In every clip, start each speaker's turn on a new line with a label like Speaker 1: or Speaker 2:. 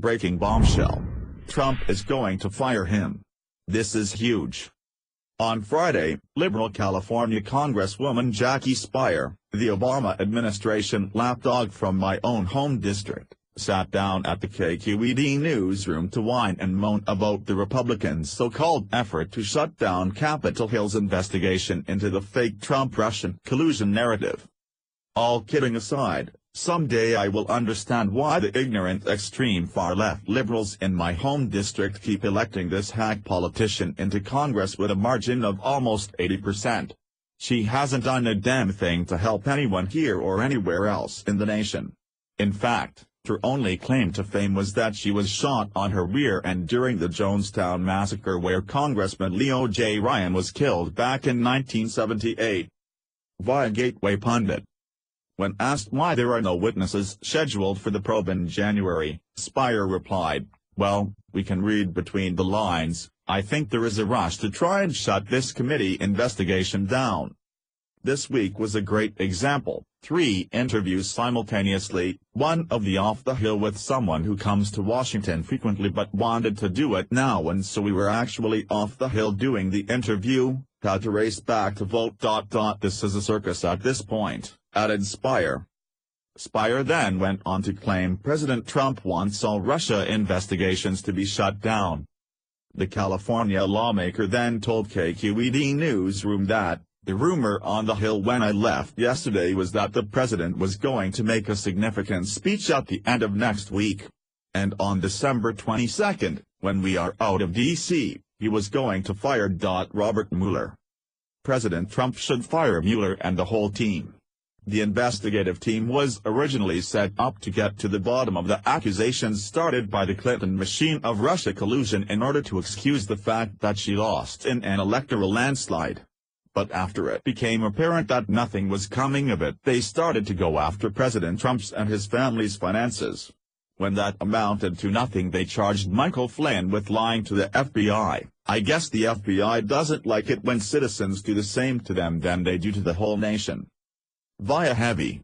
Speaker 1: Breaking bombshell. Trump is going to fire him. This is huge. On Friday, liberal California Congresswoman Jackie Speier, the Obama administration lapdog from my own home district, sat down at the KQED Newsroom to whine and moan about the Republicans' so-called effort to shut down Capitol Hill's investigation into the fake Trump-Russian collusion narrative. All kidding aside, someday I will understand why the ignorant extreme far-left liberals in my home district keep electing this hack politician into Congress with a margin of almost 80%. She hasn't done a damn thing to help anyone here or anywhere else in the nation. In fact, her only claim to fame was that she was shot on her rear end during the Jonestown massacre where Congressman Leo J was killed back in 1978. Via Gateway Pundit. When asked why there are no witnesses scheduled for the probe in January, Speier replied, "Well, we can read between the lines. I think there is a rush to try and shut this committee investigation down." This week was a great example. 3 interviews simultaneously, one of the off the hill with someone who comes to Washington frequently but wanted to do it now, and so we were actually off the hill doing the interview, had to race back to vote. This is a circus at this point, added Speier. Speier then went on to claim President Trump wants all Russia investigations to be shut down. The California lawmaker then told KQED Newsroom that, "The rumor on the Hill when I left yesterday was that the president was going to make a significant speech at the end of next week. And on December 22, when we are out of D.C., he was going to fire Robert Mueller. President Trump should fire Mueller and the whole team." The investigative team was originally set up to get to the bottom of the accusations started by the Clinton machine of Russia collusion in order to excuse the fact that she lost in an electoral landslide. But after it became apparent that nothing was coming of it, they started to go after President Trump's and his family's finances. When that amounted to nothing, they charged Michael Flynn with lying to the FBI. I guess the FBI doesn't like it when citizens do the same to them than they do to the whole nation. Via Heavy.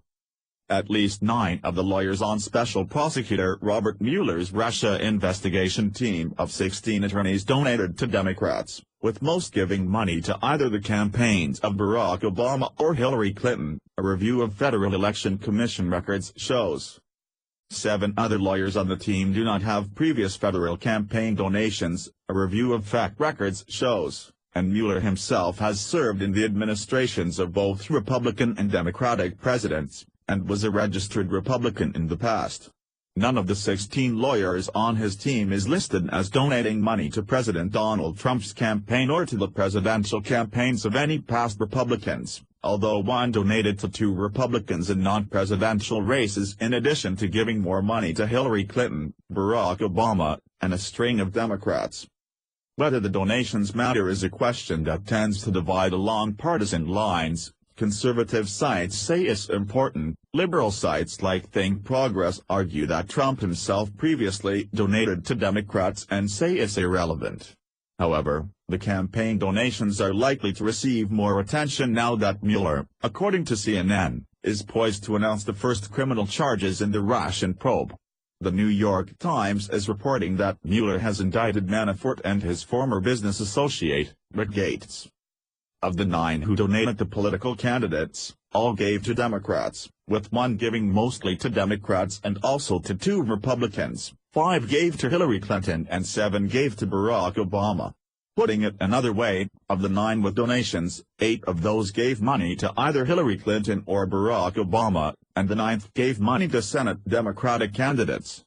Speaker 1: At least 9 of the lawyers on Special Prosecutor Robert Mueller's Russia investigation team of 16 attorneys donated to Democrats, with most giving money to either the campaigns of Barack Obama or Hillary Clinton, a review of Federal Election Commission records shows. 7 other lawyers on the team do not have previous federal campaign donations, a review of fact records shows, and Mueller himself has served in the administrations of both Republican and Democratic presidents, and was a registered Republican in the past. None of the 16 lawyers on his team is listed as donating money to President Donald Trump's campaign or to the presidential campaigns of any past Republicans, although one donated to 2 Republicans in non-presidential races in addition to giving more money to Hillary Clinton, Barack Obama, and a string of Democrats. Whether the donations matter is a question that tends to divide along partisan lines. Conservative sites say it's important, liberal sites like Think Progress argue that Trump himself previously donated to Democrats and say it's irrelevant. However, the campaign donations are likely to receive more attention now that Mueller, according to CNN, is poised to announce the first criminal charges in the Russian probe. The New York Times is reporting that Mueller has indicted Manafort and his former business associate, Rick Gates. Of the 9 who donated to political candidates, all gave to Democrats, with 1 giving mostly to Democrats and also to 2 Republicans, 5 gave to Hillary Clinton and 7 gave to Barack Obama. Putting it another way, of the 9 with donations, 8 of those gave money to either Hillary Clinton or Barack Obama, and the 9th gave money to Senate Democratic candidates.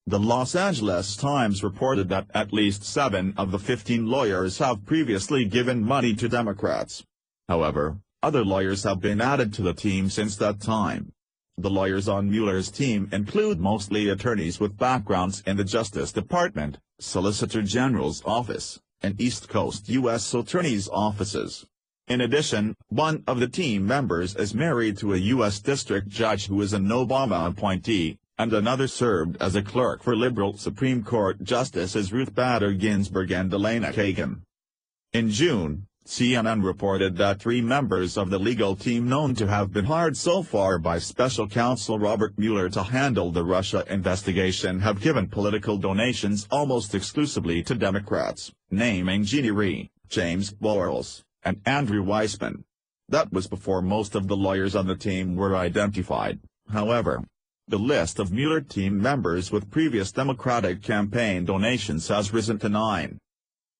Speaker 1: The Los Angeles Times reported that at least 7 of the 15 lawyers have previously given money to Democrats. However, other lawyers have been added to the team since that time. The lawyers on Mueller's team include mostly attorneys with backgrounds in the Justice Department, Solicitor General's Office, and East Coast U.S. Attorney's offices. In addition, one of the team members is married to a U.S. District Judge who is an Obama appointee, and another served as a clerk for liberal Supreme Court Justices Ruth Bader Ginsburg and Elena Kagan. In June, CNN reported that 3 members of the legal team known to have been hired so far by special counsel Robert Mueller to handle the Russia investigation have given political donations almost exclusively to Democrats, naming Jeannie Rhee, James Borrells, and Andrew Weissman. That was before most of the lawyers on the team were identified, however. The list of Mueller team members with previous Democratic campaign donations has risen to 9.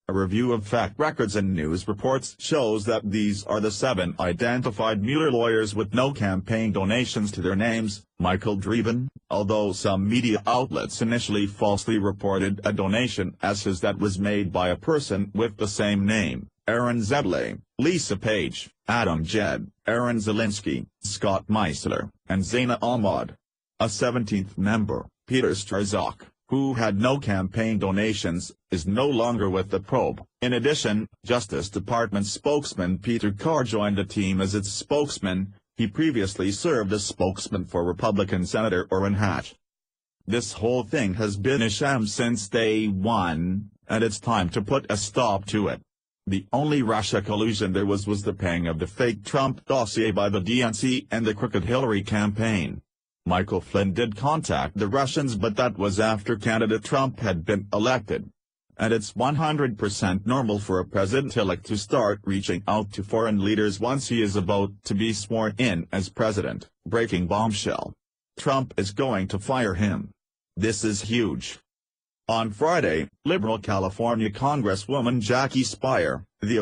Speaker 1: A review of fact records and news reports shows that these are the 7 identified Mueller lawyers with no campaign donations to their names. Michael Dreeben, although some media outlets initially falsely reported a donation as his that was made by a person with the same name, Aaron Zebley, Lisa Page, Adam Jed, Aaron Zelinsky, Scott Meisler, and Zaina Ahmad. A 17th member, Peter Strzok, who had no campaign donations, is no longer with the probe. In addition, Justice Department spokesman Peter Carr joined the team as its spokesman. He previously served as spokesman for Republican Senator Orrin Hatch. This whole thing has been a sham since day one, and it's time to put a stop to it. The only Russia collusion there was the paying of the fake Trump dossier by the DNC and the crooked Hillary campaign. Michael Flynn did contact the Russians, but that was after candidate Trump had been elected. And it's 100% normal for a president-elect to start reaching out to foreign leaders once he is about to be sworn in as president. Breaking bombshell. Trump is going to fire him. This is huge. On Friday, liberal California Congresswoman Jackie Speier, the